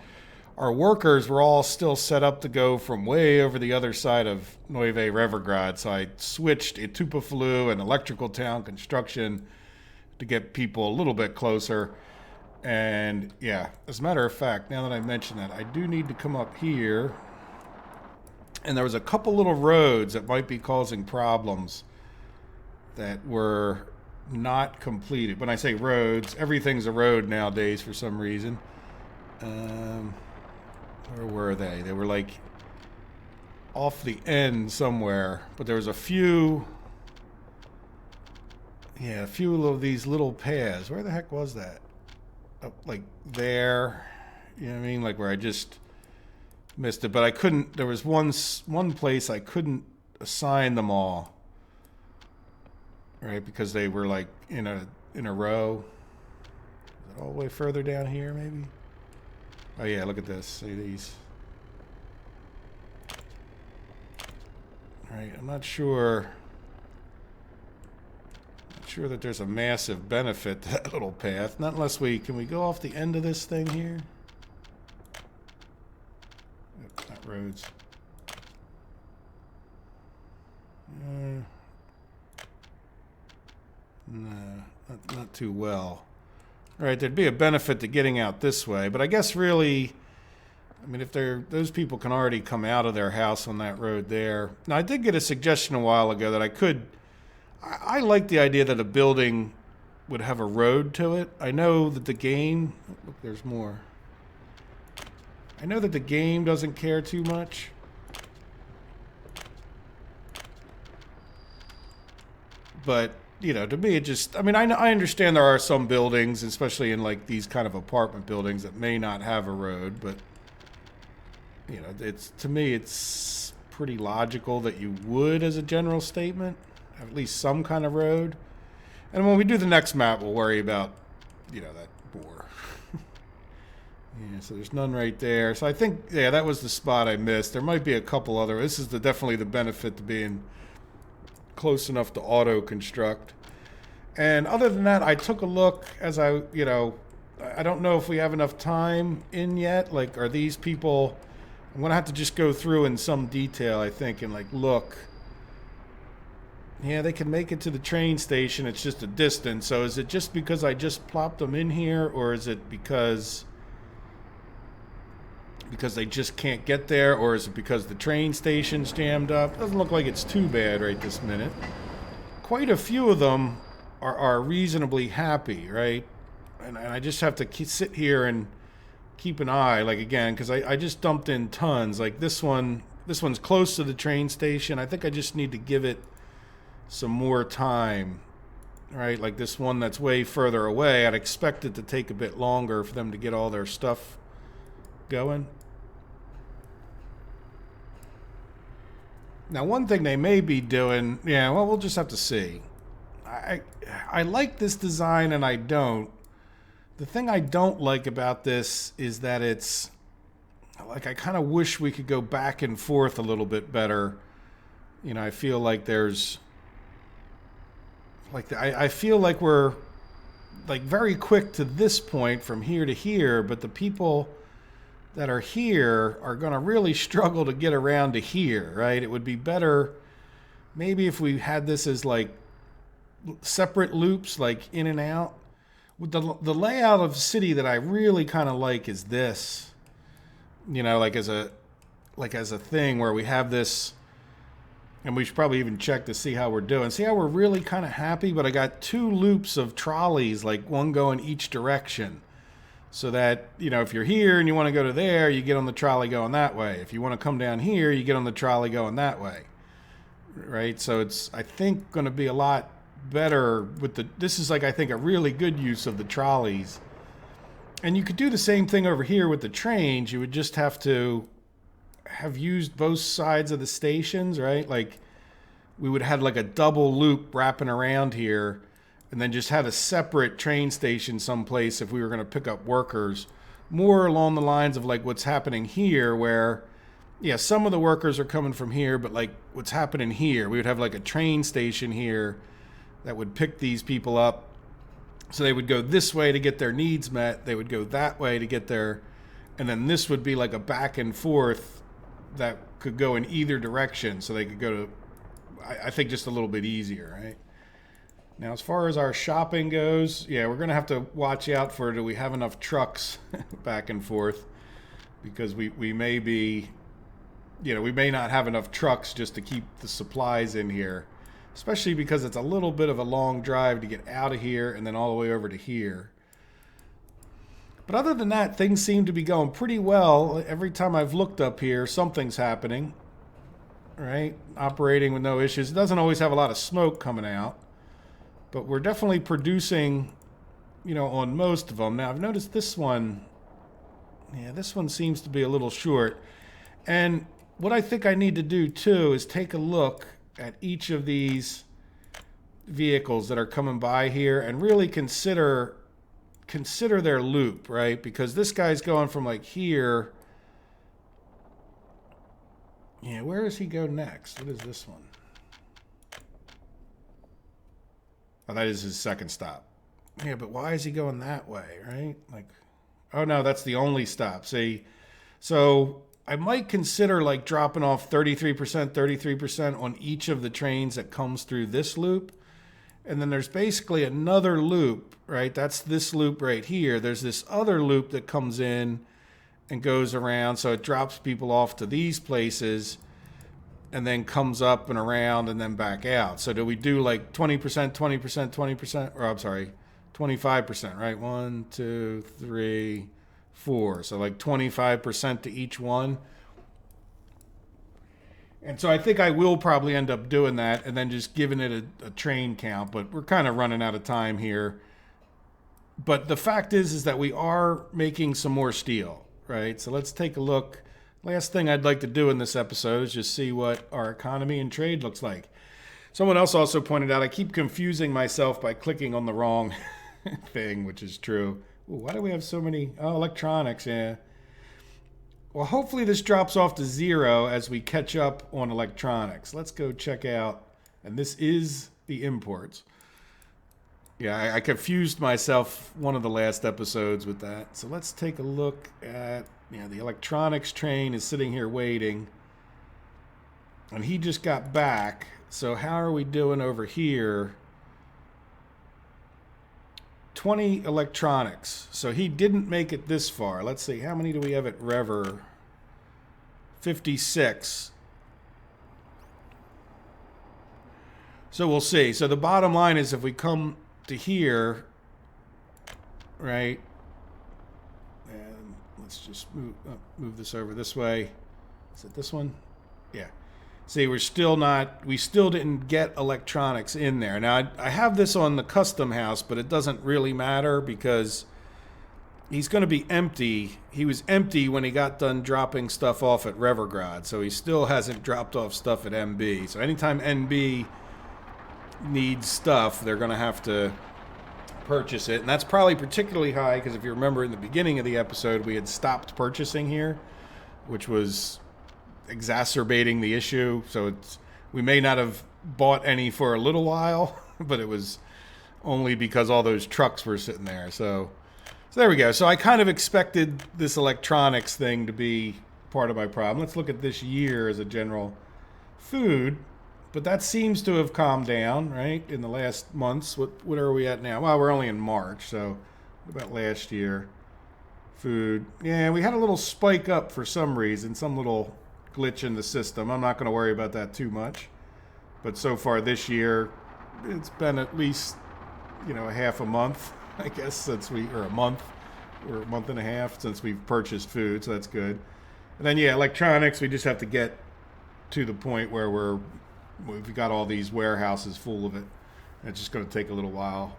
our workers were all still set up to go from way over the other side of Nueve Revergrad, so I switched E242 and Electrical Town Construction to get people a little bit closer. And yeah, as a matter of fact, now that I mention that, I do need to come up here. And there was a couple little roads that might be causing problems that were not completed. When I say roads, everything's a road nowadays for some reason. Where were they? They were like off the end somewhere, but there was a few of these little paths. Where the heck was that? Up like there, you know what I mean? Like where I just missed it, but I couldn't, there was one place I couldn't assign them all. Right, because they were like in a row. Is it all the way further down here, maybe? Oh yeah, look at this. See these. All right, I'm not sure that there's a massive benefit to that little path. Not unless can we go off the end of this thing here? Not roads. No, not too well. All right, there'd be a benefit to getting out this way, but I guess really, I mean, if those people can already come out of their house on that road there. Now, I did get a suggestion a while ago that I like the idea that a building would have a road to it. I know that the game, look, there's more. I know that the game doesn't care too much. But you know, to me, it just, I mean, I understand there are some buildings, especially in like these kind of apartment buildings, that may not have a road, but, you know, to me, it's pretty logical that you would, as a general statement, have at least some kind of road. And when we do the next map, we'll worry about, you know, that bore. Yeah, so there's none right there. So I think, yeah, that was the spot I missed. There might be a couple other, this is definitely the benefit to being close enough to auto construct. And other than that, I took a look as I don't know if we have enough time in yet. Like, are these people, I'm gonna have to just go through in some detail, I think, and like look. Yeah, they can make it to the train station, it's just a distance. So is it just because I just plopped them in here, or is it because they just can't get there, or is it because the train station's jammed up? Doesn't look like it's too bad right this minute. Quite a few of them are reasonably happy, right? And I just have to sit here and keep an eye, like, again, because I just dumped in tons. Like this one's close to the train station. I think I just need to give it some more time, right? Like this one that's way further away, I'd expect it to take a bit longer for them to get all their stuff going. Now, one thing they may be doing, yeah, well, we'll just have to see. I like this design and I don't. The thing I don't like about this is that it's, like, I kind of wish we could go back and forth a little bit better. You know, I feel like there's, like I feel like we're like very quick to this point from here to here, but the people that are here are going to really struggle to get around to here, right? It would be better maybe if we had this as like separate loops, like in and out. With the layout of the city that I really kind of like is this, like as a thing where we have this, and we should probably even check to see how we're doing. See how we're really kind of happy, but I got 2 loops of trolleys, like one going each direction. So that, if you're here and you want to go to there, you get on the trolley going that way. If you want to come down here, you get on the trolley going that way. Right? So it's, I think, going to be a lot better with this is like, I think, a really good use of the trolleys. And you could do the same thing over here with the trains. You would just have to have used both sides of the stations, right? Like we would have like a double loop wrapping around here, and then just had a separate train station someplace if we were going to pick up workers, more along the lines of like what's happening here, where some of the workers are coming from here, but like what's happening here, we would have like a train station here that would pick these people up. So they would go this way to get their needs met, they would go that way to get their, and then this would be like a back and forth that could go in either direction, so they could go to, I think, just a little bit easier, right? Now, as far as our shopping goes, we're going to have to watch out for, do we have enough trucks back and forth? Because we may be, we may not have enough trucks just to keep the supplies in here, especially because it's a little bit of a long drive to get out of here and then all the way over to here. But other than that, things seem to be going pretty well. Every time I've looked up here, something's happening, right? Operating with no issues. It doesn't always have a lot of smoke coming out, but we're definitely producing, on most of them. Now, I've noticed this one, this one seems to be a little short. And what I think I need to do, too, is take a look at each of these vehicles that are coming by here and really consider their loop, right? Because this guy's going from like here. Where does he go next? What is this one? Oh, that is his second stop. But why is he going that way, right? Like, oh no, that's the only stop. See, so I might consider like dropping off 33% on each of the trains that comes through this loop. And then there's basically another loop, right? That's this loop right here. There's this other loop that comes in and goes around. So it drops people off to these places and then comes up and around and then back out. So do we do like 20%, 20%, 20%, or I'm sorry, 25%, right? 1, 2, 3, 4. So like 25% to each one. And so I think I will probably end up doing that and then just giving it a train count. But we're kind of running out of time here. But the fact is that we are making some more steel, right? So let's take a look. Last thing I'd like to do in this episode is just see what our economy and trade looks like. Someone else also pointed out I keep confusing myself by clicking on the wrong thing, which is true. Ooh, why do we have so many? Oh, electronics, yeah. Well, hopefully this drops off to 0 as we catch up on electronics. Let's go check out, and this is the imports. Yeah, I confused myself one of the last episodes with that. So let's take a look at, the electronics train is sitting here waiting, and he just got back. So how are we doing over here? 20 electronics. So he didn't make it this far. Let's see, how many do we have at Rever? 56. So we'll see. So the bottom line is if we come to here, right, and let's just move this over this way. Is it this one? Yeah. See, we still didn't get electronics in there. Now, I have this on the custom house, but it doesn't really matter because he's going to be empty. He was empty when he got done dropping stuff off at Revergrad, so he still hasn't dropped off stuff at NB. So anytime NB needs stuff, they're going to have to purchase it. And that's probably particularly high because if you remember in the beginning of the episode, we had stopped purchasing here, which was exacerbating the issue. So we may not have bought any for a little while but it was only because all those trucks were sitting there. So there we go. So I kind of expected this electronics thing to be part of my problem. Let's look at this year as a general food, but that seems to have calmed down, right, in the last months. What are we at now? Well, we're only in March, so what about last year? Food. Yeah, we had a little spike up for some reason, some little glitch in the system. I'm not going to worry about that too much. But so far this year, it's been at least, a half a month, I guess, or a month and a half since we've purchased food, so that's good. And then, electronics, we just have to get to the point where we've got all these warehouses full of it. And it's just going to take a little while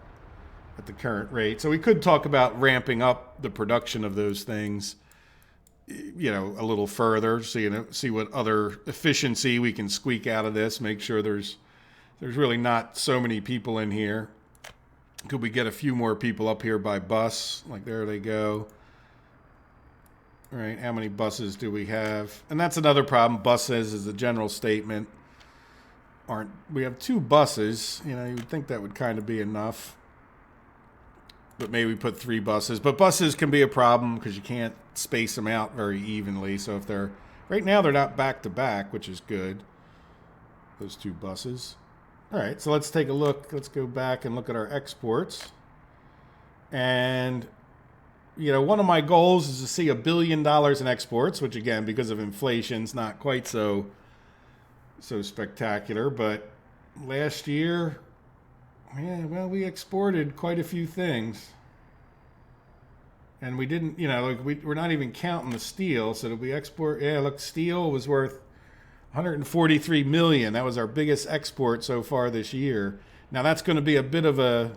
at the current rate. So we could talk about ramping up the production of those things, a little further, so see what other efficiency we can squeak out of this, make sure there's really not so many people in here. Could we get a few more people up here by bus? Like, there they go. All right, how many buses do we have? And that's another problem. Buses is a general statement. We have 2 buses. You would think that would kind of be enough. But maybe we put 3 buses. But buses can be a problem because you can't space them out very evenly. So if right now they're not back to back, which is good. Those 2 buses. All right, so let's take a look. Let's go back and look at our exports. And, one of my goals is to see $1 billion in exports, which, again, because of inflation, is not quite so spectacular. But last year, we exported quite a few things. And we didn't, we're not even counting the steel. So did we export? Yeah, look, steel was worth $143 million. That was our biggest export so far this year. Now that's going to be a bit of a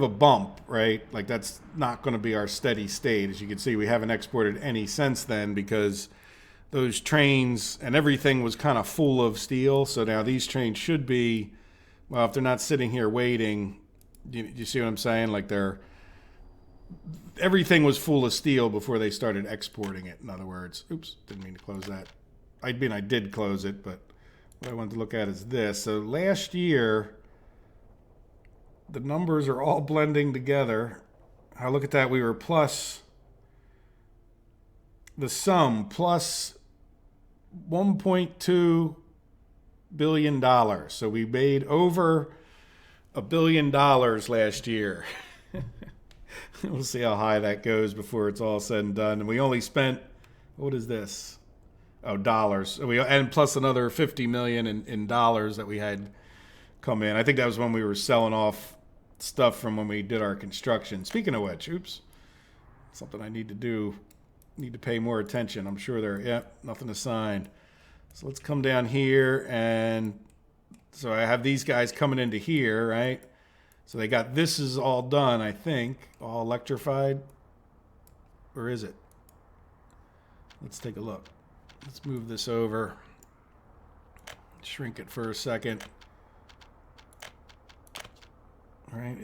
bump, right? Like, that's not going to be our steady state. As you can see, we haven't exported any since then because those trains and everything was kind of full of steel. So now these trains should be, well, if they're not sitting here waiting, do you see what I'm saying? Like, everything was full of steel before they started exporting it. In other words, oops, didn't mean to close that. I did close it, but what I wanted to look at is this. So last year, the numbers are all blending together. I look at that, we were plus the sum plus $1.2 billion. So we made over $1 billion last year. We'll see how high that goes before it's all said and done. And we only spent, what is this? Oh, dollars. And plus another $50 million in dollars that we had come in. I think that was when we were selling off stuff from when we did our construction. Speaking of which, oops, something I need to do. Need to pay more attention. I'm sure nothing assigned. So let's come down here, and so I have these guys coming into here, right? So this is all done, I think, all electrified. Or is it? Let's take a look. Let's move this over. Shrink it for a second. All right,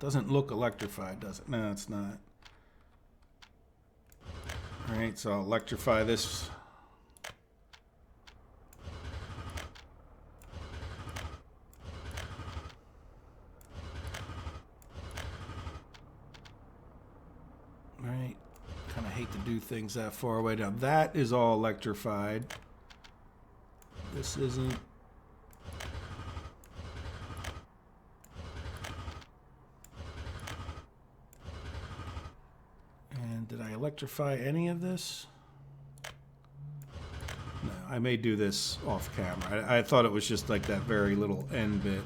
doesn't look electrified, does it? No, it's not. All right, so I'll electrify this. All right, kind of hate to do things that far away. Now that is all electrified. This isn't. And did I electrify any of this? No, I may do this off camera. I thought it was just like that very little end bit.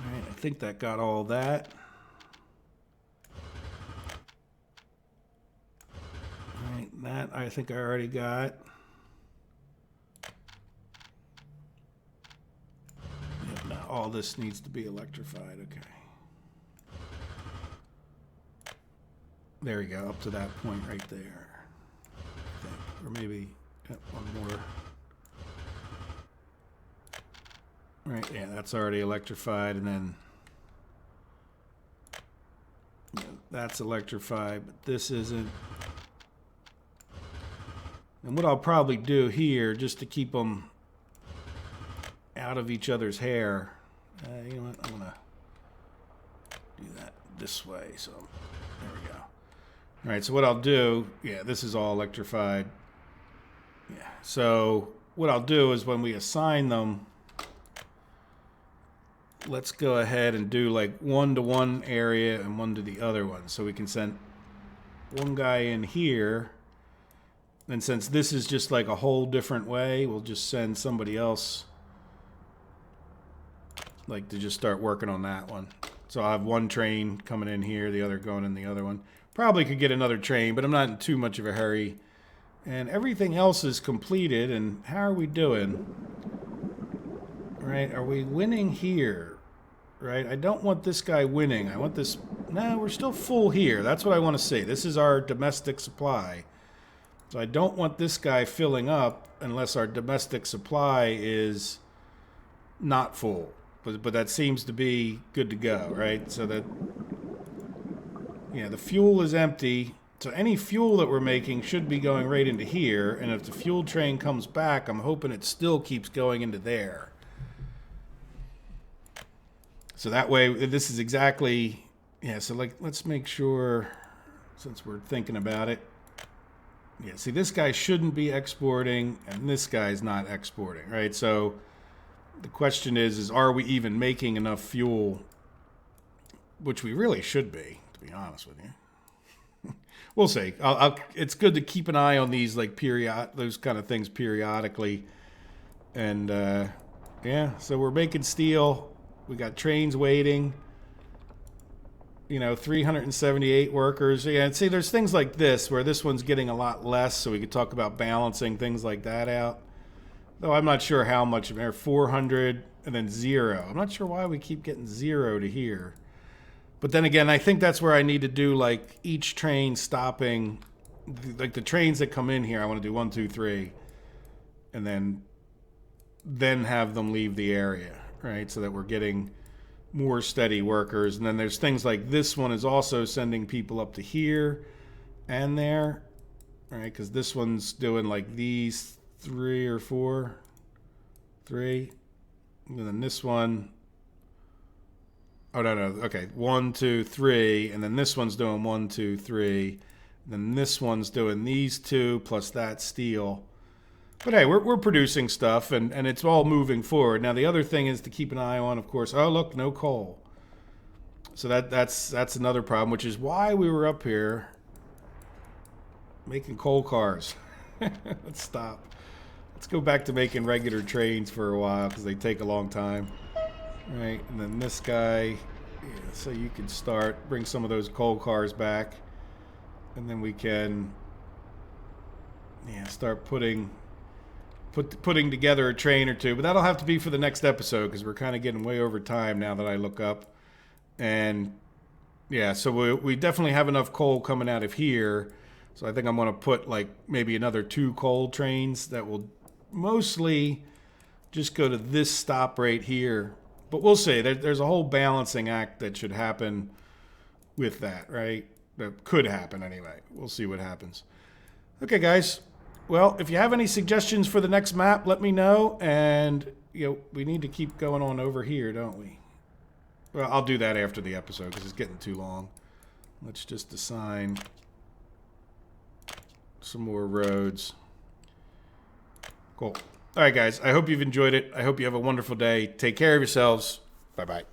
All right, I think that got all that. All right, that I think I already got. All this needs to be electrified. Okay. There we go, up to that point right there. I think. Or maybe one more. Right, yeah, that's already electrified, and then that's electrified, but this isn't. And what I'll probably do here, just to keep them out of each other's hair, you know what, I'm going to do that this way. So there we go. All right, so what I'll do, yeah, this is all electrified. Yeah, so what I'll do is when we assign them, let's go ahead and do like one to one area and one to the other one. So we can send one guy in here. And since this is just like a whole different way, we'll just send somebody else like to just start working on that one. So I'll have one train coming in here, the other going in the other one. Probably could get another train, but I'm not in too much of a hurry. And everything else is completed. And how are we doing? Right? Are we winning here? Right? I don't want this guy winning. I want this... No, we're still full here. That's what I want to see. This is our domestic supply. So I don't want this guy filling up unless our domestic supply is not full. But that seems to be good to go, right? So that... Yeah, the fuel is empty. So any fuel that we're making should be going right into here. And if the fuel train comes back, I'm hoping it still keeps going into there. So that way, this is exactly... Yeah, so like, let's make sure, since we're thinking about it. Yeah, see, this guy shouldn't be exporting, and this guy's not exporting, right? So the question is are we even making enough fuel? Which we really should be, to be honest with you. We'll see. It's good to keep an eye on these, like, those kind of things periodically. And, yeah, so we're making steel. We got trains waiting. You know, 378 workers. Yeah, and see, there's things like this where this one's getting a lot less, so we could talk about balancing things like that out. Though I'm not sure how much. There 400 and then 0. I'm not sure why we keep getting 0 to here. But then again, I think that's where I need to do, like, each train stopping. Like, the trains that come in here, I want to do 1, 2, 3. And then have them leave the area, right? So that we're getting more steady workers. And then there's things like this one is also sending people up to here and there, right? Because this one's doing like these 3 or 4, 3, and then this one, oh no, okay, 1, 2, 3, and then this one's doing 1, 2, 3, and then this one's doing these 2 plus that steel. But hey, we're producing stuff, and it's all moving forward. Now, the other thing is to keep an eye on, of course. Oh, look, no coal. So that's another problem, which is why we were up here making coal cars. Let's stop. Let's go back to making regular trains for a while, because they take a long time. Right, and then this guy, yeah, so you can bring some of those coal cars back. And then we can, yeah, start putting together a train or two, but that'll have to be for the next episode because we're kind of getting way over time now that I look up. And yeah, so we definitely have enough coal coming out of here. So I think I'm going to put like maybe another 2 coal trains that will mostly just go to this stop right here. But we'll see. There's a whole balancing act that should happen with that, right? That could happen anyway. We'll see what happens. Okay, guys. Well, if you have any suggestions for the next map, let me know. And, you know, we need to keep going on over here, don't we? Well, I'll do that after the episode because it's getting too long. Let's just assign some more roads. Cool. All right, guys. I hope you've enjoyed it. I hope you have a wonderful day. Take care of yourselves. Bye-bye.